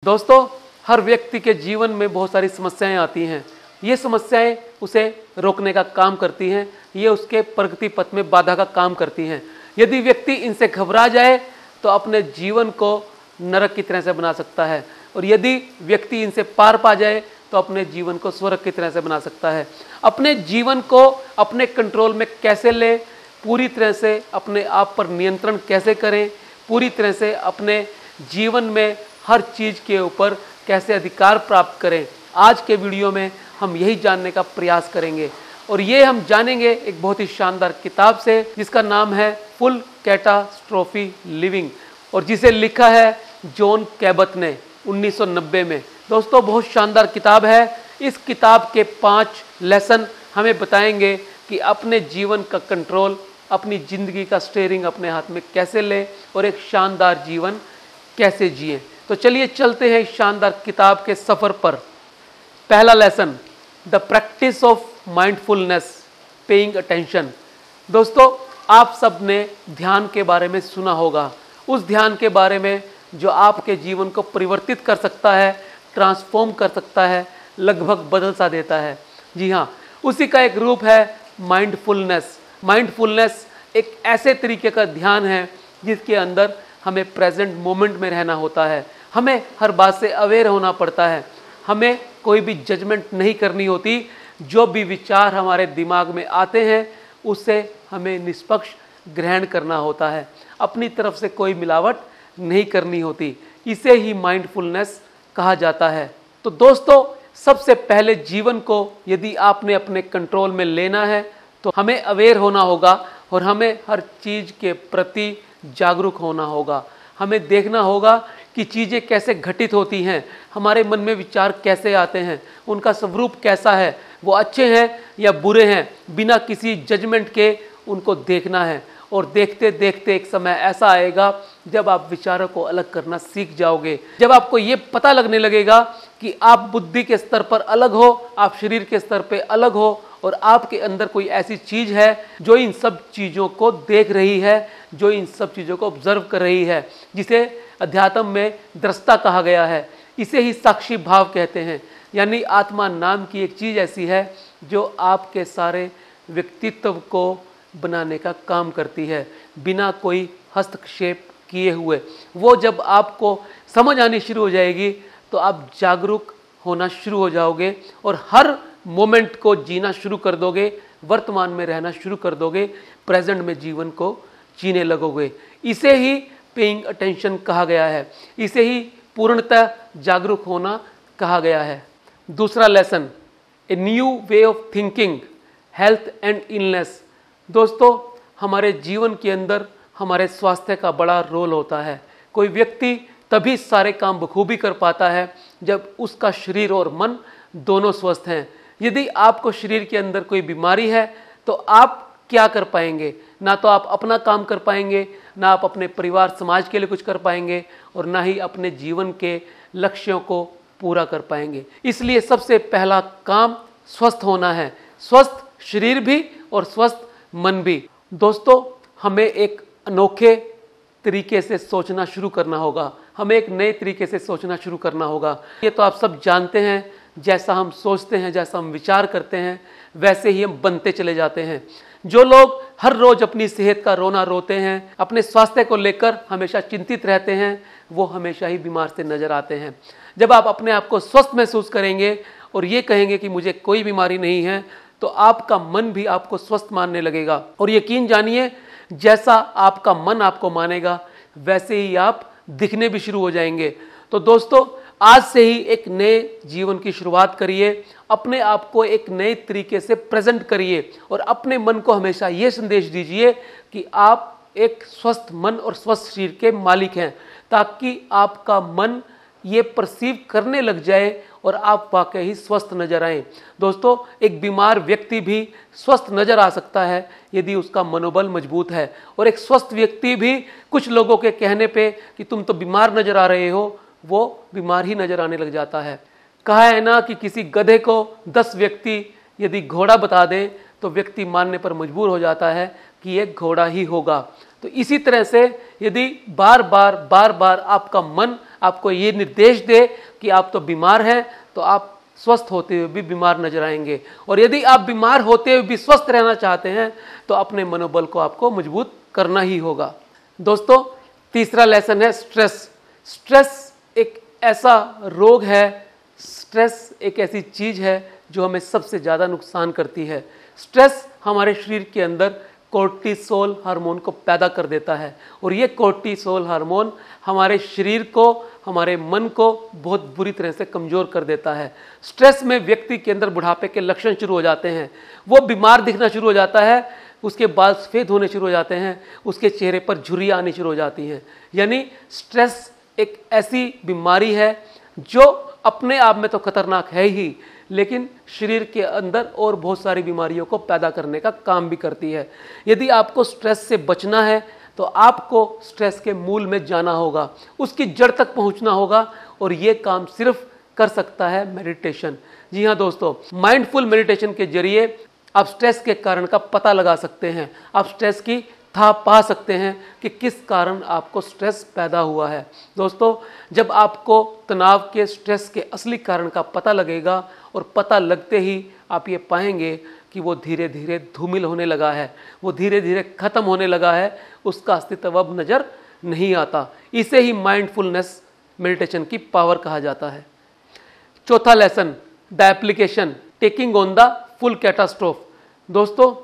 दोस्तों, हर व्यक्ति के जीवन में बहुत सारी समस्याएं आती हैं। ये समस्याएं उसे रोकने का काम करती हैं, ये उसके प्रगति पथ में बाधा का काम करती हैं। यदि व्यक्ति इनसे घबरा जाए तो अपने जीवन को नरक की तरह से बना सकता है, और यदि व्यक्ति इनसे पार पा जाए तो अपने जीवन को स्वर्ग की तरह से बना सकता है। अपने जीवन को अपने कंट्रोल में कैसे लें, पूरी तरह से अपने आप पर नियंत्रण कैसे करें, पूरी तरह से अपने जीवन में हर चीज़ के ऊपर कैसे अधिकार प्राप्त करें, आज के वीडियो में हम यही जानने का प्रयास करेंगे। और ये हम जानेंगे एक बहुत ही शानदार किताब से, जिसका नाम है फुल कैटास्ट्रोफी लिविंग, और जिसे लिखा है जॉन कैबथ ने 1990 में। दोस्तों, बहुत शानदार किताब है। इस किताब के 5 लेसन हमें बताएंगे कि अपने जीवन का कंट्रोल, अपनी ज़िंदगी का स्टीयरिंग अपने हाथ में कैसे लें और एक शानदार जीवन कैसे जिएं। तो चलिए चलते हैं इस शानदार किताब के सफ़र पर। पहला lesson, the practice of mindfulness, paying attention. दोस्तों, आप सब ने ध्यान के बारे में सुना होगा, उस ध्यान के बारे में जो आपके जीवन को परिवर्तित कर सकता है, ट्रांसफॉर्म कर सकता है, लगभग बदल सा देता है। जी हाँ, उसी का एक रूप है माइंडफुलनेस। माइंडफुलनेस एक ऐसे तरीके का ध्यान है जिसके अंदर हमें प्रेजेंट मोमेंट में रहना होता है, हमें हर बात से अवेयर होना पड़ता है, हमें कोई भी जजमेंट नहीं करनी होती। जो भी विचार हमारे दिमाग में आते हैं उसे हमें निष्पक्ष ग्रहण करना होता है, अपनी तरफ से कोई मिलावट नहीं करनी होती। इसे ही माइंडफुलनेस कहा जाता है। तो दोस्तों, सबसे पहले जीवन को यदि आपने अपने कंट्रोल में लेना है तो हमें अवेयर होना होगा और हमें हर चीज़ के प्रति जागरूक होना होगा। हमें देखना होगा कि चीज़ें कैसे घटित होती हैं, हमारे मन में विचार कैसे आते हैं, उनका स्वरूप कैसा है, वो अच्छे हैं या बुरे हैं, बिना किसी जजमेंट के उनको देखना है। और देखते देखते एक समय ऐसा आएगा जब आप विचारों को अलग करना सीख जाओगे, जब आपको ये पता लगने लगेगा कि आप बुद्धि के स्तर पर अलग हो, आप शरीर के स्तर पर अलग हो, और आपके अंदर कोई ऐसी चीज़ है जो इन सब चीज़ों को देख रही है, जो इन सब चीज़ों को ऑब्जर्व कर रही है, जिसे अध्यात्म में दृष्टा कहा गया है। इसे ही साक्षी भाव कहते हैं। यानी आत्मा नाम की एक चीज़ ऐसी है जो आपके सारे व्यक्तित्व को बनाने का काम करती है, बिना कोई हस्तक्षेप किए हुए। वो जब आपको समझ आनी शुरू हो जाएगी तो आप जागरूक होना शुरू हो जाओगे और हर मोमेंट को जीना शुरू कर दोगे, वर्तमान में रहना शुरू कर दोगे, प्रेजेंट में जीवन को जीने लगोगे। इसे ही पेइंग अटेंशन कहा गया है, इसे ही पूर्णतः जागरूक होना कहा गया है। दूसरा lesson, a new way of thinking, health and illness. दोस्तों, हमारे जीवन के अंदर हमारे स्वास्थ्य का बड़ा रोल होता है। कोई व्यक्ति तभी सारे काम बखूबी कर पाता है जब उसका शरीर और मन दोनों स्वस्थ हैं। यदि आपको शरीर के अंदर कोई बीमारी है तो आप क्या कर पाएंगे? ना तो आप अपना काम कर पाएंगे, ना आप अपने परिवार समाज के लिए कुछ कर पाएंगे, और ना ही अपने जीवन के लक्ष्यों को पूरा कर पाएंगे। इसलिए सबसे पहला काम स्वस्थ होना है, स्वस्थ शरीर भी और स्वस्थ मन भी। दोस्तों, हमें एक अनोखे तरीके से सोचना शुरू करना होगा, हमें एक नए तरीके से सोचना शुरू करना होगा। ये तो आप सब जानते हैं, जैसा हम सोचते हैं, जैसा हम विचार करते हैं, वैसे ही हम बनते चले जाते हैं। जो लोग हर रोज अपनी सेहत का रोना रोते हैं, अपने स्वास्थ्य को लेकर हमेशा चिंतित रहते हैं, वो हमेशा ही बीमार से नजर आते हैं। जब आप अपने आप को स्वस्थ महसूस करेंगे और ये कहेंगे कि मुझे कोई बीमारी नहीं है, तो आपका मन भी आपको स्वस्थ मानने लगेगा। और यकीन जानिए, जैसा आपका मन आपको मानेगा वैसे ही आप दिखने भी शुरू हो जाएंगे। तो दोस्तों, आज से ही एक नए जीवन की शुरुआत करिए, अपने आप को एक नए तरीके से प्रेजेंट करिए और अपने मन को हमेशा ये संदेश दीजिए कि आप एक स्वस्थ मन और स्वस्थ शरीर के मालिक हैं, ताकि आपका मन ये परसीव करने लग जाए और आप वाकई ही स्वस्थ नजर आएं। दोस्तों, एक बीमार व्यक्ति भी स्वस्थ नजर आ सकता है यदि उसका मनोबल मजबूत है, और एक स्वस्थ व्यक्ति भी कुछ लोगों के कहने पे कि तुम तो बीमार नजर आ रहे हो, वो बीमार ही नजर आने लग जाता है। कहा है ना कि किसी गधे को 10 व्यक्ति यदि घोड़ा बता दें तो व्यक्ति मानने पर मजबूर हो जाता है कि ये घोड़ा ही होगा। तो इसी तरह से यदि बार बार आपका मन आपको ये निर्देश दे कि आप तो बीमार हैं, तो आप स्वस्थ होते हुए भी बीमार नजर आएंगे। और यदि आप बीमार होते हुए भी स्वस्थ रहना चाहते हैं तो अपने मनोबल को आपको मजबूत करना ही होगा। दोस्तों, तीसरा लेसन है स्ट्रेस। स्ट्रेस एक ऐसा रोग है, स्ट्रेस एक ऐसी चीज है जो हमें सबसे ज्यादा नुकसान करती है। स्ट्रेस हमारे शरीर के अंदर कोर्टिसोल हार्मोन को पैदा कर देता है और ये कोर्टिसोल हार्मोन हमारे शरीर को, हमारे मन को बहुत बुरी तरह से कमजोर कर देता है। स्ट्रेस में व्यक्ति के अंदर बुढ़ापे के लक्षण शुरू हो जाते हैं, वो बीमार दिखना शुरू हो जाता है, उसके बाल सफेद होने शुरू हो जाते हैं, उसके चेहरे पर झुर्रियां आनी शुरू हो जाती हैं। यानी स्ट्रेस एक ऐसी बीमारी है जो अपने आप में तो खतरनाक है ही, लेकिन शरीर के अंदर और बहुत सारी बीमारियों को पैदा करने का काम भी करती है। यदि आपको स्ट्रेस से बचना है तो आपको स्ट्रेस के मूल में जाना होगा, उसकी जड़ तक पहुंचना होगा, और ये काम सिर्फ कर सकता है मेडिटेशन। जी हाँ दोस्तों, माइंडफुल मेडिटेशन के जरिए आप स्ट्रेस के कारण का पता लगा सकते हैं, आप स्ट्रेस की था पा सकते हैं कि किस कारण आपको स्ट्रेस पैदा हुआ है। दोस्तों, जब आपको तनाव के, स्ट्रेस के असली कारण का पता लगेगा और पता लगते ही आप ये पाएंगे कि वो धीरे धीरे धूमिल होने लगा है, वो धीरे धीरे खत्म होने लगा है, उसका अस्तित्व अब नजर नहीं आता। इसे ही माइंडफुलनेस मेडिटेशन की पावर कहा जाता है। चौथा lesson, the application, taking on the full catastrophe. दोस्तों,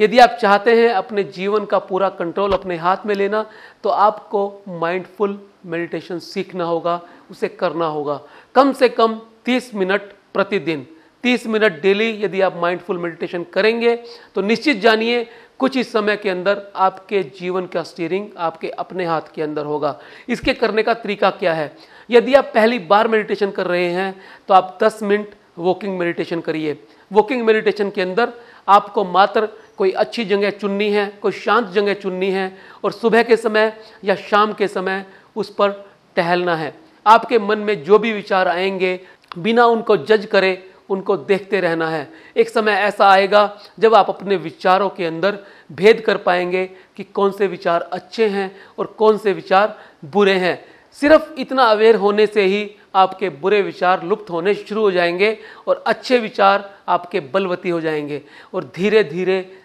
यदि आप चाहते हैं अपने जीवन का पूरा कंट्रोल अपने हाथ में लेना तो आपको माइंडफुल मेडिटेशन सीखना होगा, उसे करना होगा। कम से कम 30 मिनट प्रतिदिन, 30 मिनट डेली यदि आप माइंडफुल मेडिटेशन करेंगे तो निश्चित जानिए कुछ ही समय के अंदर आपके जीवन का स्टीयरिंग आपके अपने हाथ के अंदर होगा। इसके करने का तरीका क्या है? यदि आप पहली बार मेडिटेशन कर रहे हैं तो आप 10 मिनट वॉकिंग मेडिटेशन करिए। वॉकिंग मेडिटेशन के अंदर आपको मात्र कोई अच्छी जगह चुननी है, कोई शांत जगह चुननी है और सुबह के समय या शाम के समय उस पर टहलना है। आपके मन में जो भी विचार आएंगे बिना उनको जज करे उनको देखते रहना है। एक समय ऐसा आएगा जब आप अपने विचारों के अंदर भेद कर पाएंगे कि कौन से विचार अच्छे हैं और कौन से विचार बुरे हैं। सिर्फ इतना अवेयर होने से ही आपके बुरे विचार लुप्त होने शुरू हो जाएंगे और अच्छे विचार आपके बलवती हो जाएंगे और धीरे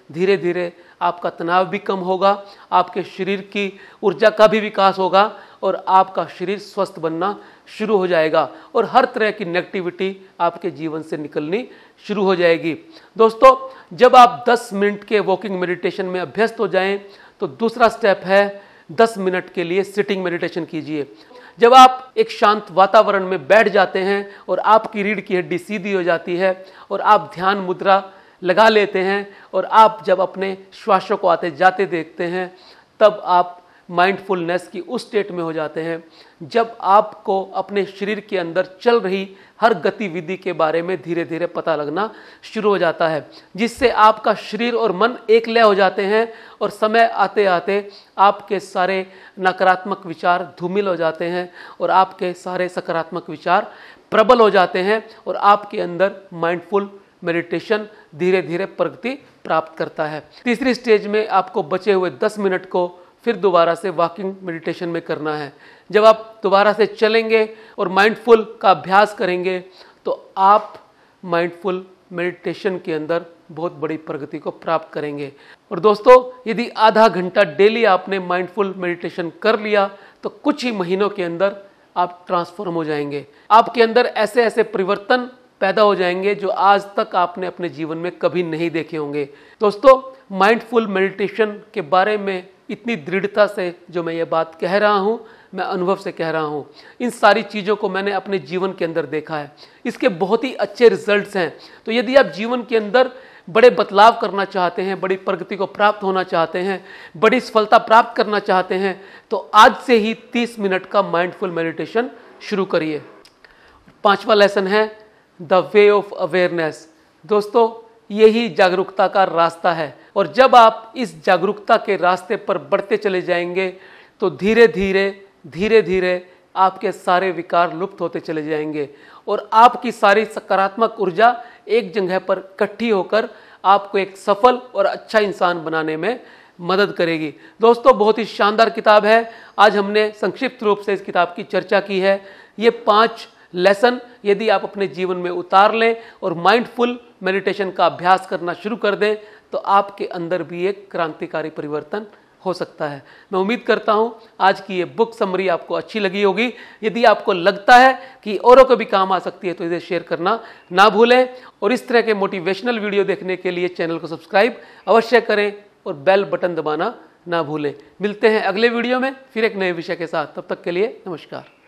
धीरे आपका तनाव भी कम होगा, आपके शरीर की ऊर्जा का भी विकास होगा और आपका शरीर स्वस्थ बनना शुरू हो जाएगा और हर तरह की नेगेटिविटी आपके जीवन से निकलनी शुरू हो जाएगी। दोस्तों, जब आप 10 मिनट के वॉकिंग मेडिटेशन में अभ्यस्त हो जाएं तो दूसरा स्टेप है 10 मिनट के लिए सिटिंग मेडिटेशन कीजिए। जब आप एक शांत वातावरण में बैठ जाते हैं और आपकी रीढ़ की हड्डी सीधी हो जाती है और आप ध्यान मुद्रा लगा लेते हैं और आप जब अपने श्वासों को आते जाते देखते हैं तब आप माइंडफुलनेस की उस स्टेट में हो जाते हैं जब आपको अपने शरीर के अंदर चल रही हर गतिविधि के बारे में धीरे धीरे पता लगना शुरू हो जाता है, जिससे आपका शरीर और मन एक लय हो जाते हैं और समय आते आते आपके सारे नकारात्मक विचार धूमिल हो जाते हैं और आपके सारे सकारात्मक विचार प्रबल हो जाते हैं और आपके अंदर माइंडफुल मेडिटेशन धीरे धीरे प्रगति प्राप्त करता है। तीसरी स्टेज में आपको बचे हुए 10 मिनट को फिर दोबारा से वॉकिंग मेडिटेशन में करना है। जब आप दोबारा से चलेंगे और माइंडफुल का अभ्यास करेंगे तो आप माइंडफुल मेडिटेशन के अंदर बहुत बड़ी प्रगति को प्राप्त करेंगे। और दोस्तों, यदि आधा घंटा डेली आपने माइंडफुल मेडिटेशन कर लिया तो कुछ ही महीनों के अंदर आप ट्रांसफॉर्म हो जाएंगे। आपके अंदर ऐसे ऐसे परिवर्तन पैदा हो जाएंगे जो आज तक आपने अपने जीवन में कभी नहीं देखे होंगे। दोस्तों, माइंडफुल मेडिटेशन के बारे में इतनी दृढ़ता से जो मैं ये बात कह रहा हूँ, मैं अनुभव से कह रहा हूँ। इन सारी चीज़ों को मैंने अपने जीवन के अंदर देखा है, इसके बहुत ही अच्छे रिजल्ट्स हैं। तो यदि आप जीवन के अंदर बड़े बदलाव करना चाहते हैं, बड़ी प्रगति को प्राप्त होना चाहते हैं, बड़ी सफलता प्राप्त करना चाहते हैं तो आज से ही 30 मिनट का माइंडफुल मेडिटेशन शुरू करिए। 5वां लेसन है द वे ऑफ अवेयरनेस। दोस्तों, यही जागरूकता का रास्ता है और जब आप इस जागरूकता के रास्ते पर बढ़ते चले जाएंगे तो धीरे धीरे आपके सारे विकार लुप्त होते चले जाएंगे और आपकी सारी सकारात्मक ऊर्जा एक जगह पर इकट्ठी होकर आपको एक सफल और अच्छा इंसान बनाने में मदद करेगी। दोस्तों, बहुत ही शानदार किताब है। आज हमने संक्षिप्त रूप से इस किताब की चर्चा की है। ये 5 लेसन यदि आप अपने जीवन में उतार लें और माइंडफुल मेडिटेशन का अभ्यास करना शुरू कर दें तो आपके अंदर भी एक क्रांतिकारी परिवर्तन हो सकता है। मैं उम्मीद करता हूं आज की ये बुक समरी आपको अच्छी लगी होगी। यदि आपको लगता है कि औरों को भी काम आ सकती है तो इसे शेयर करना ना भूलें और इस तरह के मोटिवेशनल वीडियो देखने के लिए चैनल को सब्सक्राइब अवश्य करें और बेल बटन दबाना ना भूलें। मिलते हैं अगले वीडियो में फिर एक नए विषय के साथ। तब तक के लिए नमस्कार।